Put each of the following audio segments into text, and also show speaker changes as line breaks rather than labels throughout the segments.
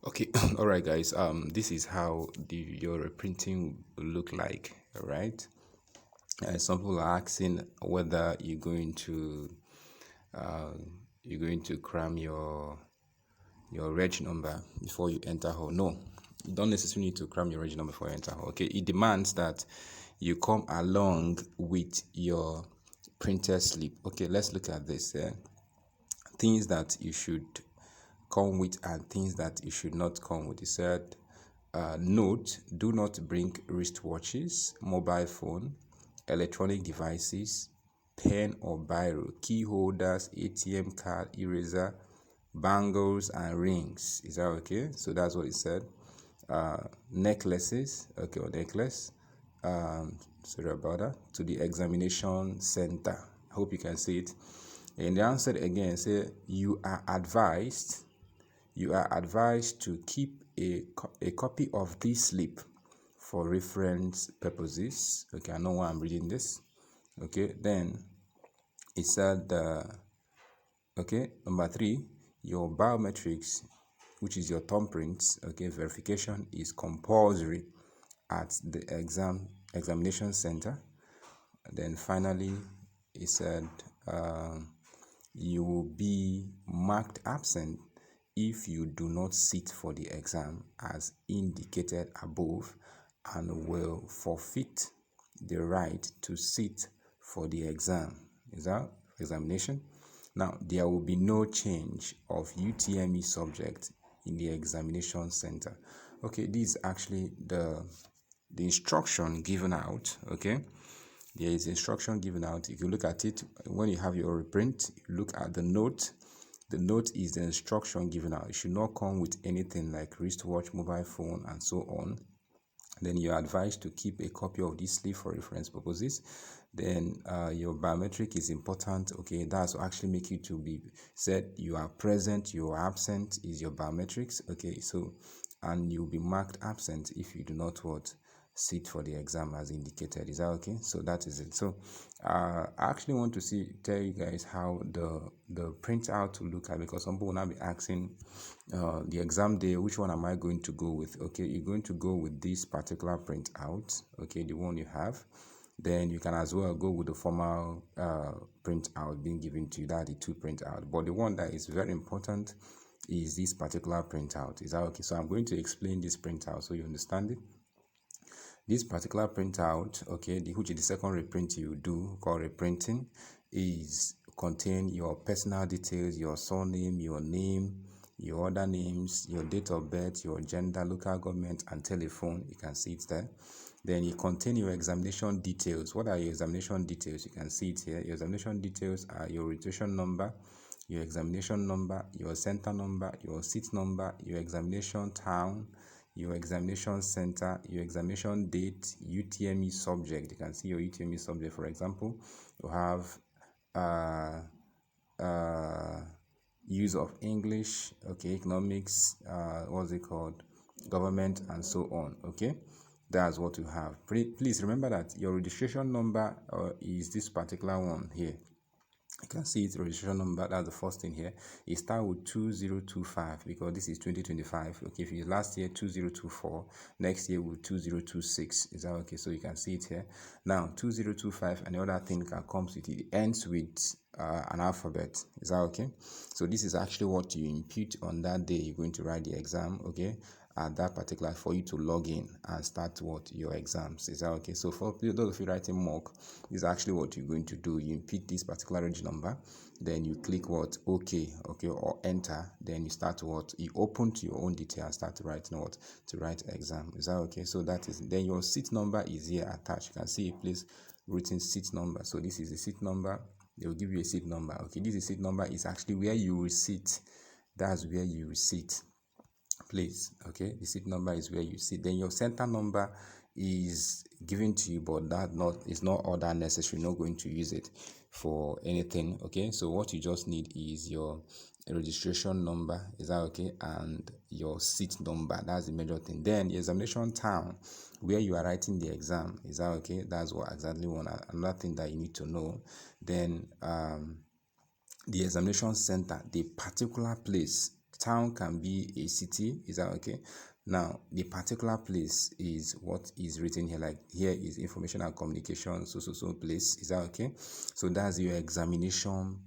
Okay, all right, guys. This is how your printing will look like. All right. Some people are asking whether uh, you're going to cram your reg number before you enter hall. No, you don't necessarily need to cram your reg number before you enter hall. Okay, it demands that you come along with your printer slip. Okay, let's look at this. Things that you should come with and things that you should not come with. He said, note, do not bring wristwatches, mobile phone, electronic devices, pen or biro, key holders, ATM card, eraser, bangles, and rings. Is that okay? So that's what he said. Necklaces, okay, or necklace. Sorry about that. To the examination center. Hope you can see it. And the answer again say you are advised to keep a copy of this slip for reference purposes. Okay, I know why I'm reading this. Okay, then it said, okay, number 3, your biometrics, which is your thumbprints, okay, verification is compulsory at the examination center. And then finally, it said, you will be marked absent if you do not sit for the exam as indicated above and will forfeit the right to sit for the exam. Is that examination? Now, there will be no change of UTME subject in the examination center. Okay, this is actually the instruction given out. Okay, there is instruction given out. If you look at it, when you have your reprint, you look at the note. The note is the instruction given out. It should not come with anything like wristwatch, mobile phone, and so on. Then you're advised to keep a copy of this slip for reference purposes. Then your biometric is important. Okay, that's actually make you to be said you are present, you are absent is your biometrics. Okay, so and you'll be marked absent if you do not sit for the exam as indicated. Is that okay? So that is it. So I actually want to tell you guys how the printout will look at, because some people will now be asking the exam day, which one am I going to go with? Okay, you're going to go with this particular printout, okay, the one you have. Then you can as well go with the formal printout being given to you, that the 2 printout. But the one that is very important is this particular printout. Is that okay? So I'm going to explain this printout so you understand it. This particular printout, okay, which is the second reprint you do, called reprinting, is contain your personal details, your surname, your name, your other names, your date of birth, your gender, local government, and telephone. You can see it there. Then you contain your examination details. What are your examination details? You can see it here. Your examination details are your registration number, your examination number, your center number, your seat number, your examination town, your examination center, your examination date, UTME subject. You can see your UTME subject. For example, you have use of English, okay, economics, what's it called, government, and so on. Okay, that's what you have. Please remember that your registration number is this particular one here. You can see its registration number. That's the first thing here. It starts with 2025 because this is 2025. Okay, if it's last year 2024, next year with 2026. Is that okay? So you can see it here. Now 2025, and the other thing that comes with it ends with an alphabet. Is that okay? So this is actually what you input on that day you're going to write the exam. Okay, at that particular, for you to log in and start your exams. Is that okay? So for those of you writing mock, this is actually what you're going to do. You input this particular reg number, then you click okay, or enter, then you start you open to your own detail and start writing to write exam. Is that okay? So that is, then your seat number is here attached. You can see a place written seat number. So this is the seat number. They will give you a seat number. Okay, this is seat number is actually where you will sit. That's where you will sit. Place. Okay, the seat number is where you sit. Then your center number is given to you, but is not all that necessary. You're not going to use it for anything. Okay, so what you just need is your registration number. Is that okay? And your seat number. That's the major thing. Then the examination town where you are writing the exam. Is that okay? That's what exactly another thing that you need to know. Then the examination center, the particular place Town can be a city. Is that okay? Now, the particular place is what is written here. Like here is information and communication, so place. Is that okay? So that's your examination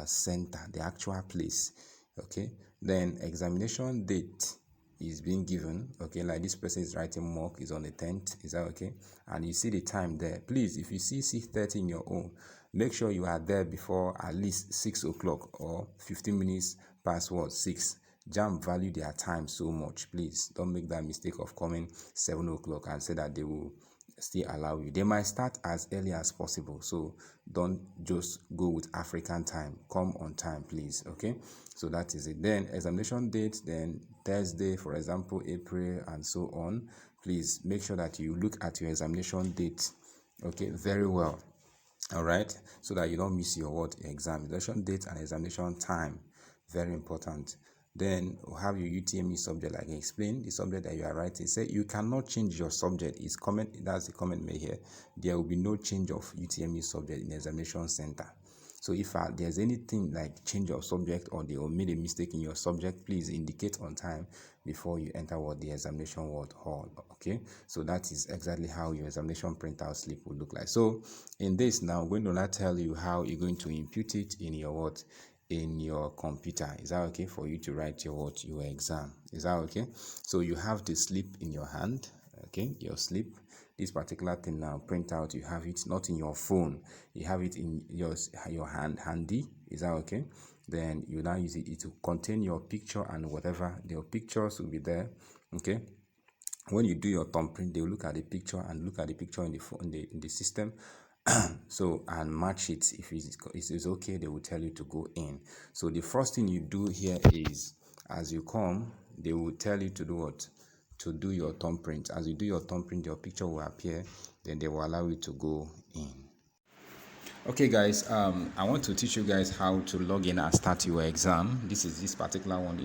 center, the actual place. Okay. Then examination date is being given. Okay, like this person is writing mock is on the 10th. Is that okay? And you see the time there. Please, if you see 6:30 in your own, make sure you are there before at least 6 o'clock or 15 minutes past 6. JAMB value their time so much. Please don't make that mistake of coming 7 o'clock and say that they will still allow you. They might start as early as possible, so don't just go with African time. Come on time, please. Okay, so that is it. Then examination date, then Thursday, for example, April, and so on. Please make sure that you look at your examination date, okay, very well. All right, so that you don't miss your examination date and examination time. Very important. Then have your UTME subject, like I explained, the subject that you are writing. Say you cannot change your subject. Is comment, that's the comment made here. There will be no change of UTME subject in the examination center. So if there's anything like change of subject or they made a mistake in your subject, please indicate on time before you enter the examination hall. Okay, so that is exactly how your examination printout slip will look like. So in this now, I'm going to not tell you how you're going to input it in your in your computer. Is that okay for you to write your exam? Is that okay? So you have the slip in your hand. Okay, your slip. This particular thing now, print out, you have it not in your phone, you have it in your hand handy. Is that okay? Then you now use it to contain your picture and whatever. Your pictures will be there. Okay, when you do your thumbprint, they will look at the picture and look at the picture in the phone, in the system. So and match it. If it is okay, they will tell you to go in. So the first thing you do here is, as you come, they will tell you to do what? To do your thumbprint. As you do your thumbprint, your picture will appear, then they will allow you to go in. Okay guys, I want to teach you guys how to log in and start your exam. This particular one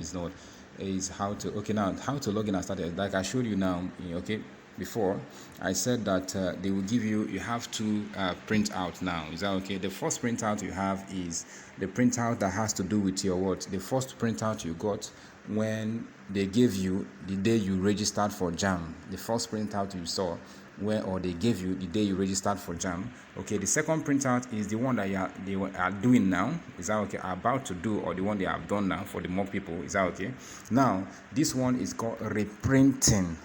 is how to, okay, now how to log in and start it. Like I showed you now, okay, before I said that they will give you have to print out now. Is that okay? The first printout you have is the printout that has to do with your the first printout you got when they gave you the day you registered for JAMB. The first printout you saw or they gave you the day you registered for JAMB. Okay, the second printout is the one that they are doing now. Is that okay? Are about to do, or the one they have done now for the more people. Is that okay? Now this one is called reprinting.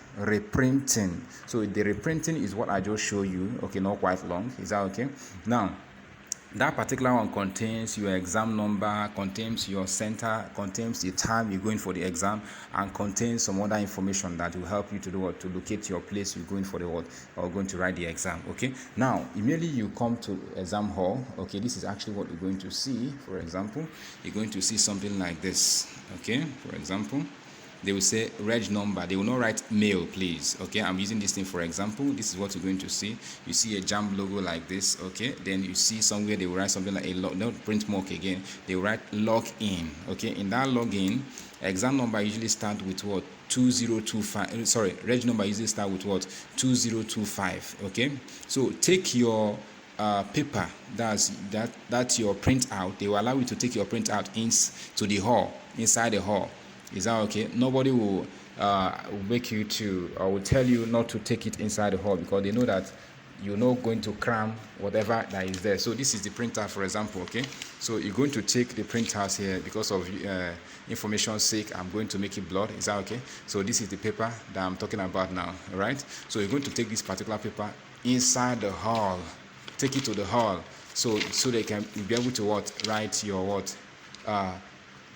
So the reprinting is what I just showed you. Okay, not quite long. Is that okay? Now that particular one contains your exam number, contains your center, contains the time you're going for the exam, and contains some other information that will help you to do to locate your place you're going for the or going to write the exam. Okay, now immediately you come to exam hall. Okay, this is actually what you're going to see. For example, you're going to see something like this. Okay, for example, they will say reg number. They will not write mail, please. Okay, I'm using this thing for example. This is what you're going to see. You see a JAMB logo like this. Okay, then you see somewhere they will write something like not print mark again. They will write log in. Okay, in that login, exam number usually start with what? 2025. Sorry, reg number usually start with what? 2025. Okay, so take your paper. That's your printout. They will allow you to take your printout to the hall, inside the hall. Is that okay? Nobody will make you to, or will tell you not to take it inside the hall, because they know that you're not going to cram whatever that is there. So this is the printer, for example. Okay, so you're going to take the printers here because of information's sake. I'm going to make it blurred. Is that okay? So this is the paper that I'm talking about now. All right, so you're going to take this particular paper inside the hall, take it to the hall, so they can be able to write your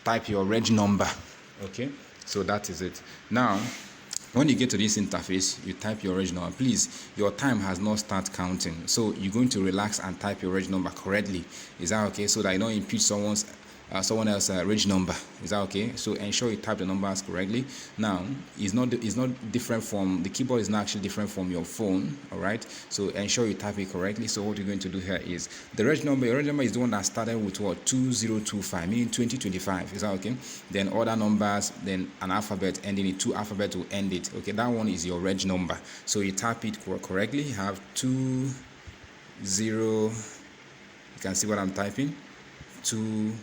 type your reg number. Okay, so that is it. Now when you get to this interface, you type your reg number. Please, your time has not started counting, so you're going to relax and type your reg number correctly. Is that okay? So that you don't impede someone else's reg number. Is that okay? So ensure you type the numbers correctly. Now it's not different from the keyboard. Is not actually different from your phone. All right, so ensure you type it correctly. So what you're going to do here is the reg number. Your reg number is the one that started with 2025, meaning 2025. Is that okay? Then other numbers, then an alphabet ending in 2 alphabet will end it. Okay, that one is your reg number. So you type it correctly. You have 20. You can see what I'm typing. 25.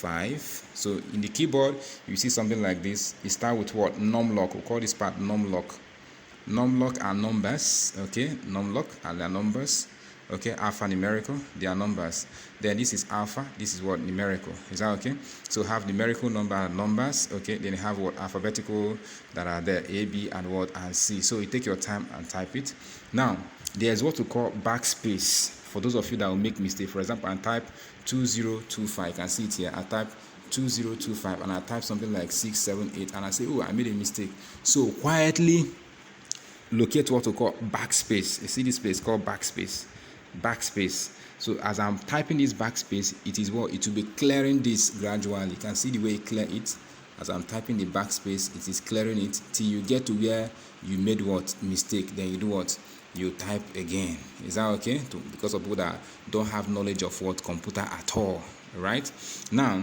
5. So in the keyboard, you see something like this. It starts with what? Numlock. We'll call this part numlock. Numlock are numbers, okay? Numlock are their numbers, okay? Alphanumerical, they are numbers. Then this is alpha, this is what? Numerical. Is that okay? So have numerical numbers, okay? Then you have what? Alphabetical that are there, A, B, and what? And C. So you take your time and type it. Now, there's what we call backspace. For those of you that will make mistake, for example, I type 2025. You can see it here. I type 2025 and I type something like 678 and I say, oh, I made a mistake. So quietly locate what we call backspace. You see this place called backspace. Backspace. So as I'm typing this backspace, it is what? It will be clearing this gradually. You can see the way it clear it. As I'm typing the backspace, it is clearing it till you get to where you made what? Mistake. Then you do what? You type again. Is that okay? Because of people that don't have knowledge of what? Computer at all. Right? Now,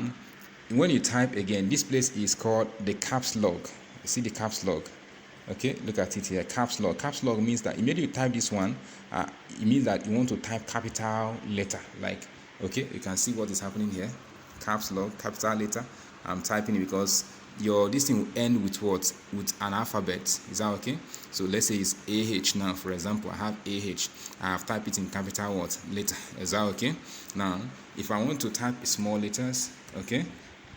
when you type again, this place is called the caps lock. You see the caps lock? Okay, look at it here. Caps lock. Caps lock means that immediately you type this one, it means that you want to type capital letter. Like, okay, you can see what is happening here. Caps lock, capital letter. I'm typing it because this thing will end with what? With an alphabet. Is that okay? So let's say it's AH now. For example, I have AH. I have typed it in capital what? Letter. Is that okay? Now, if I want to type small letters, okay,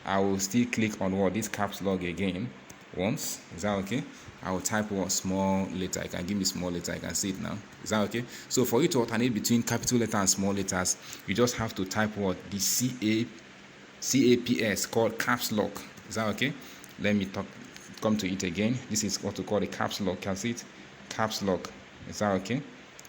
I will still click on what? This caps lock again. Once. Is that okay? I will type what? Small letter. I can give me small letter. I can see it now. Is that okay? So for you to alternate between capital letter and small letters, you just have to type what? The CAPS called caps lock. Is that okay? Let me come to it again. This is what we call the caps lock. Can see it? Caps lock. Is that okay?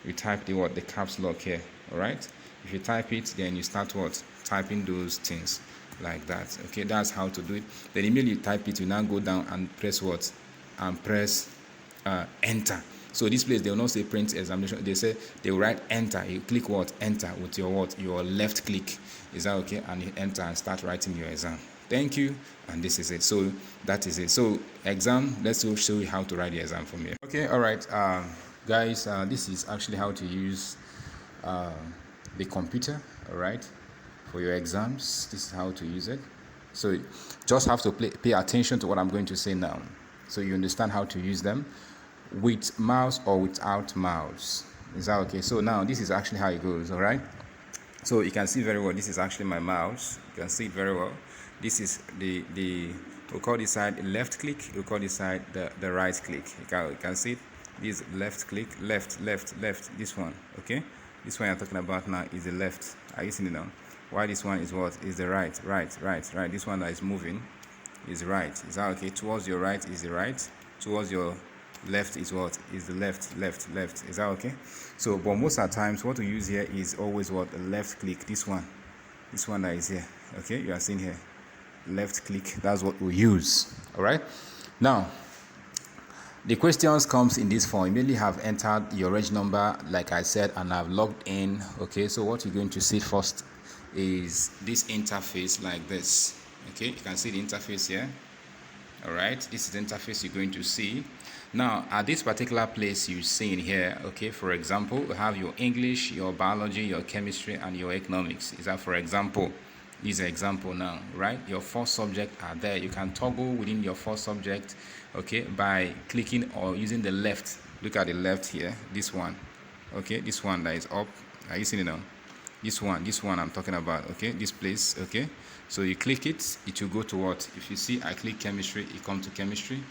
You type the what? The caps lock here. All right. If you type it, then you start what? Typing those things like that. Okay, that's how to do it. Then immediately you type it, you now go down and press what? And press enter. So this place, they will not say print examination. They say they will write enter. You click what? Enter with your what? Your left click. Is that okay? And you enter and start writing your exam. Thank you. And this is it. So that is it. So exam, let's show you how to write the exam from here. Okay, all right. Guys, this is actually how to use the computer, all right, for your exams. This is how to use it. So you just have to pay attention to what I'm going to say now, so you understand how to use them with mouse or without mouse. Is that okay? So now this is actually how it goes. All right, so you can see very well, this is actually my mouse. You can see it very well. This is we'll call this side left click, we'll call this side the right click. You can see it. This left click, left, this one. Okay, this one I'm talking about now is the left. Are you seeing it now? Why this one is what? Is the right. This one that is moving is right. Is that okay? Towards your right is the right. Towards your left is what? Is the left. Is that okay? So, but most of the times, what we use here is always what? A left click. This one that is here. Okay, you are seeing here. Left click. That's what we use. All right. Now, the questions comes in this form. You immediately have entered your reg number, like I said, and I've logged in. Okay, so what you're going to see first is this interface like this. Okay, you can see the interface here. All right, this is the interface you're going to see. Now, at this particular place you see in here, okay, for example, you have your English, your biology, your chemistry, and your economics. Is that, for example, this is an example now, right? Your four subjects are there. You can toggle within your four subject, okay, by clicking or using the left. Look at the left here, this one, okay, this one that is up. Are you seeing it now? This one I'm talking about, okay, this place, okay. So you click it, it will go to what? If you see, I click chemistry, it comes to chemistry,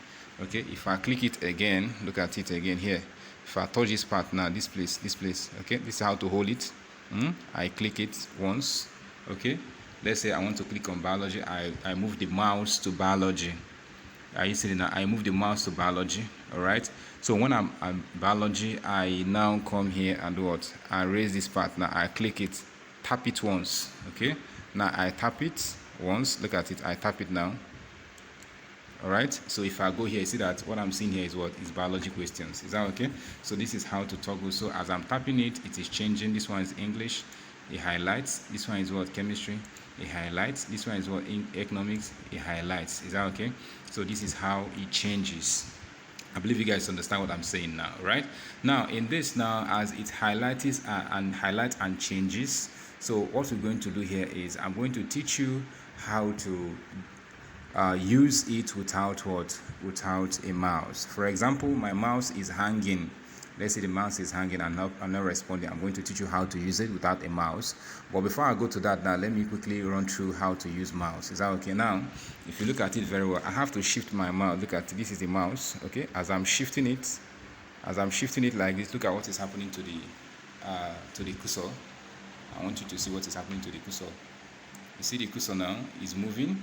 okay. If I click it again, look at it again here. If I touch this part now, this place, okay, this is how to hold it. I click it once, okay. Let's say I want to click on biology, I move the mouse to biology. Are you seeing now? I move the mouse to biology, all right. So when I'm biology, I now come here and do what? I raise this part. Now I click it, tap it once, okay. Now I tap it once. Look at it. I tap it now. All right. So if I go here, you see that what I'm seeing here is what? Is biology questions. Is that okay? So this is how to toggle. So as I'm tapping it, it is changing. This one is English. It highlights. This one is what? Chemistry. It highlights. This one is what? In economics. It highlights. Is that okay? So this is how it changes. I believe you guys understand what I'm saying now, right? Now in this now, as it highlights and changes, so what we're going to do here is I'm going to teach you how to use it without a mouse. For example, my mouse is hanging. Let's say the mouse is hanging and not responding. I'm going to teach you how to use it without a mouse. But before I go to that, now let me quickly run through how to use mouse. Is that okay? Now, if you look at it very well, I have to shift my mouse. Look at this is the mouse. Okay, as I'm shifting it like this, look at what is happening to the cursor. I want you to see what is happening to the cursor. You see the cursor now is moving.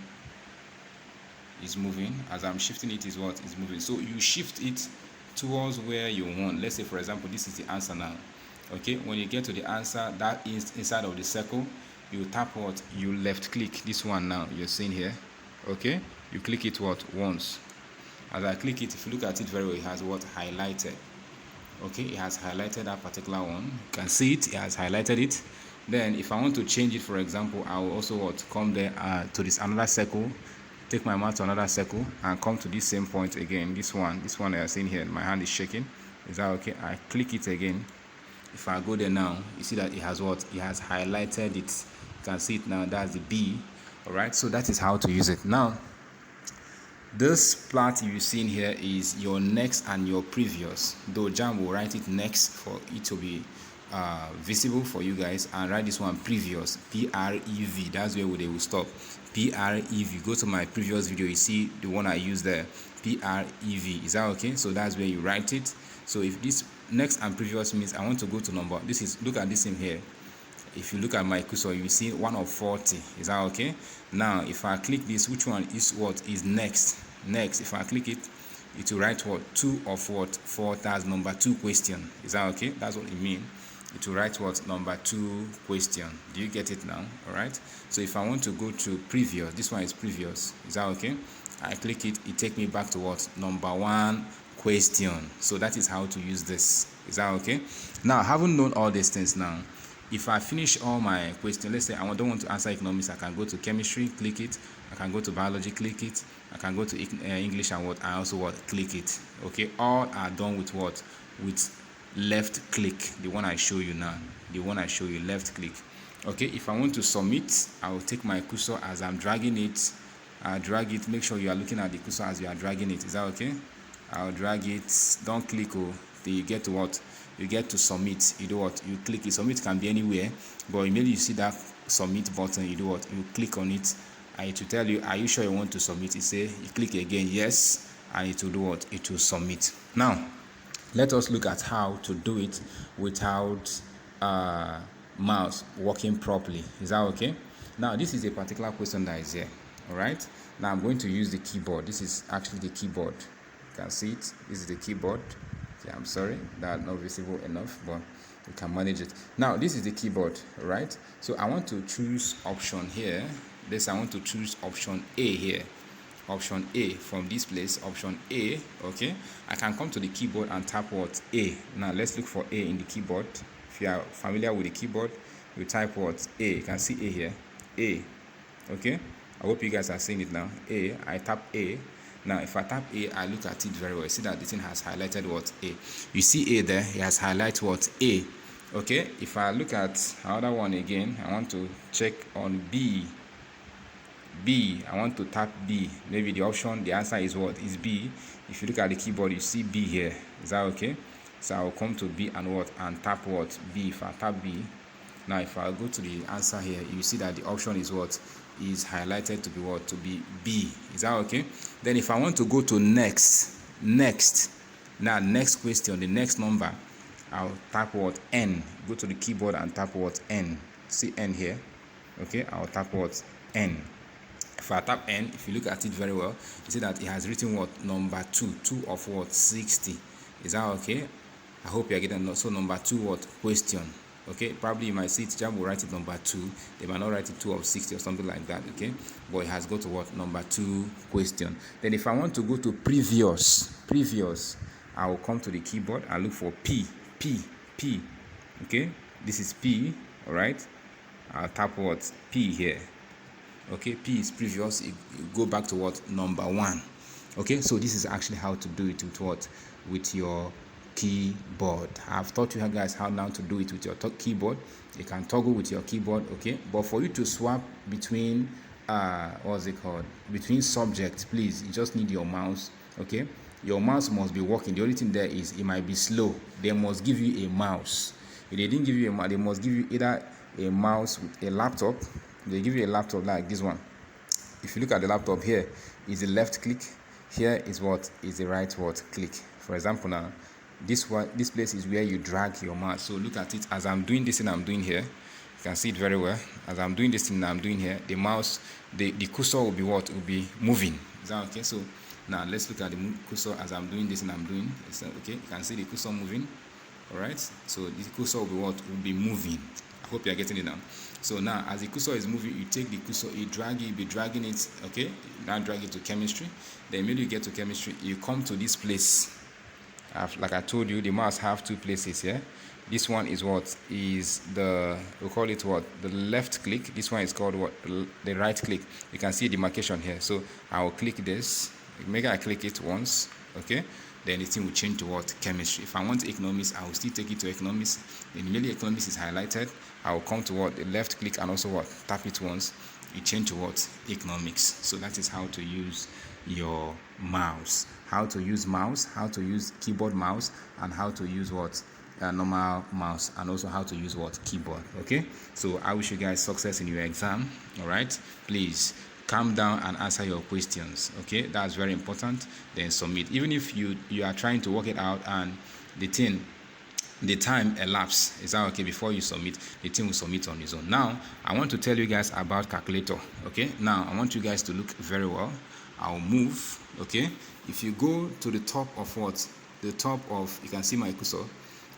As I'm shifting it is moving. So you shift it towards where you want. Let's say, for example, this is the answer now. Okay, when you get to the answer, that is inside of the circle, you tap you left click this one now you're seeing here. Okay, you click it once. As I click it, if you look at it very well, it has highlighted. Okay, it has highlighted that particular one. You can see it has highlighted it. Then if I want to change it, for example, I will also come there to this another circle, take my mouse to another circle and come to this same point again. This one I see here, my hand is shaking. Is that okay? I click it again. If I go there now, you see that it has it has highlighted it. You can see it now. That's the B. All right, so that is how to use it. Now, this plot you've seen here is your next and your previous, though JAMB will write it next for it to be visible for you guys, and write this one previous, PREV. That's where they will stop. PREV. Go to my previous video, you see the one I used there, PREV. Is that okay? So that's where you write it. So if this next and previous means I want to go to number, this is, look at this in here. If you look at my cursor, you see 1 of 40. Is that okay? Now if I click this, which one is is next? If I click it, it will write 2 of 4. That's number 2 question. Is that okay? That's what it means. It will write number 2 question. Do you get it now? All right, so if I want to go to previous, this one is previous. Is that okay? I click it, it take me back to number 1 question. So that is how to use this. Is that okay? Now, having known all these things, now if I finish all my questions, let's say I don't want to answer economics, I can go to chemistry, click it. I can go to biology, click it. I can go to English and I also click it. Okay, all are done with with left click. The one I show you now, left click. Okay, if I want to submit, I will take my cursor as I'm dragging it. I'll drag it. Make sure you are looking at the cursor as you are dragging it. Is that okay? I'll drag it. Don't click. Till you get to you get to submit. You do you click it. Submit can be anywhere, but immediately you see that submit button, you do you click on it, and it will tell you, are you sure you want to submit? You say, you click again, yes, and it will do it will submit. Now let us look at how to do it without mouse working properly. Is that okay? Now this is a particular question that is here. All right, now I'm going to use the keyboard. This is actually the keyboard. You can see it. This is the keyboard. Okay, I'm sorry, that's not visible enough, but you can manage it. Now this is the keyboard, right? So I want to choose option here. I want to choose option A here. Option A from this place, option A. Okay, I can come to the keyboard and tap A. Now let's look for A in the keyboard. If you are familiar with the keyboard, you type A. You can see A here, A. Okay, I hope you guys are seeing it now. A, I tap A. Now if I tap A, I look at it very well. See that the thing has highlighted A. You see A there, it has highlighted A. Okay, if I look at another one again, I want to check on B. I want to tap B. Maybe the answer is is B. If you look at the keyboard, you see B here. Is that okay? So I will come to B and tap B. If I tap B, now if I go to the answer here, you see that the option is is highlighted to be to be B. Is that okay? Then if I want to go to next, now next question, the next number, I'll tap N. Go to the keyboard and tap N. See N here? Okay, I'll tap N. If I tap N, if you look at it very well, you see that it has written number 2 of 60. Is that okay? I hope you are getting. So number 2 question. Okay, probably you might see it, JAMB will write it number 2. They might not write it 2 of 60 or something like that. Okay, but it has got to number 2 question. Then if I want to go to previous, I will come to the keyboard and look for P. Okay, this is P. All right, I'll tap P here. Okay, P is previous. You go back to number 1. Okay, so this is actually how to do it with your keyboard. I've taught you guys how now to do it with your keyboard. You can toggle with your keyboard. Okay, but for you to swap between what's it called, between subjects, please, you just need your mouse. Okay, your mouse must be working. The only thing there is it might be slow. They must give you a mouse. If they didn't give you a mouse, they must give you either a mouse with a laptop. They give you a laptop like this one. If you look at the laptop, here is the left click, here is what is the right click. For example, now this place is where you drag your mouse. So look at it as I'm doing this thing I'm doing here. You can see it very well. As I'm doing this thing I'm doing here, the mouse, the cursor will be what? Will be moving. Is that okay? So now let's look at the cursor as I'm doing this and I'm doing. It's okay. You can see the cursor moving. All right. So the cursor will be what? Will be moving. I hope you are getting it now. So now as the cursor is moving, you take the cursor, you drag it, you be dragging it. Okay. Now drag it to chemistry. Then immediately you get to chemistry, you come to this place. Like I told you, the mouse have two places here. This one is what is we call it what, the left click. This one is called what, the right click. You can see the demarcation here. So I will click this. Maybe I click it once. Okay, then the thing will change to what, chemistry. If I want economics, I will still take it to economics. Then immediately economics is highlighted, I will come to what, the left click and also what, tap it once. It change to what, economics. So that is how to use your mouse. How to use mouse, how to use keyboard mouse, and how to use what, normal mouse, and also how to use what, keyboard. Okay, so I wish you guys success in your exam. All right, please calm down and answer your questions. Okay, that's very important. Then submit. Even if you are trying to work it out and the time elapse, is that okay, before you submit, the team will submit on its own. Now I want to tell you guys about calculator. Okay, now I want you guys to look very well. I'll move. Okay, if you go to the top of what, the top of, you can see my cursor,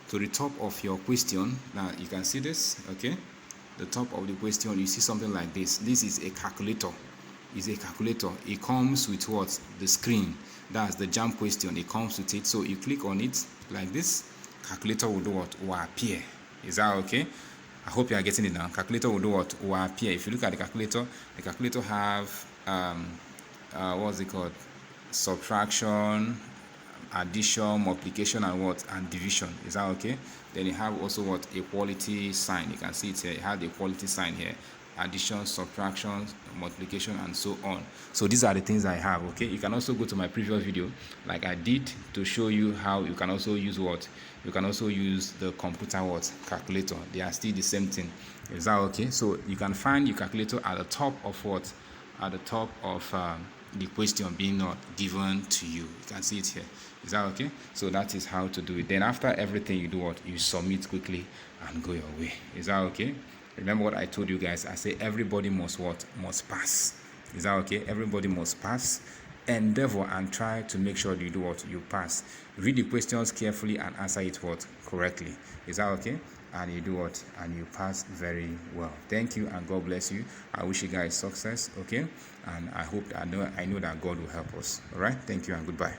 to the top of your question. Now you can see this. Okay, the top of the question, you see something like this. This is a calculator. It's a calculator. It comes with what, the screen. That's the JAMB question. It comes with it. So you click on it like this. Calculator will do what, will appear. Is that okay? I hope you are getting it now. Calculator will do what, will appear. If you look at the calculator have what's it called, subtraction, addition, multiplication, and what, and division. Is that okay? Then you have also what, equality sign. You can see it here. It has the equality sign here. Addition, subtraction, multiplication, and so on. So these are the things I have. Okay, you can also go to my previous video like I did to show you how you can also use what, you can also use the computer what, calculator. They are still the same thing. Is that okay? So you can find your calculator at the top of what, at the top of the question being not given to you. You can see it here. Is that okay? So that is how to do it. Then after everything, you do what, you submit quickly and go your way. Is that okay? Remember what I told you guys. I say everybody must what, must pass. Is that okay? Everybody must pass. Endeavor and try to make sure you do what, you pass. Read the questions carefully and answer it what, correctly. Is that okay? And you do what, and you pass very well. Thank you and God bless you. I wish you guys success. Okay, and I hope, I know that God will help us. All right, thank you and goodbye.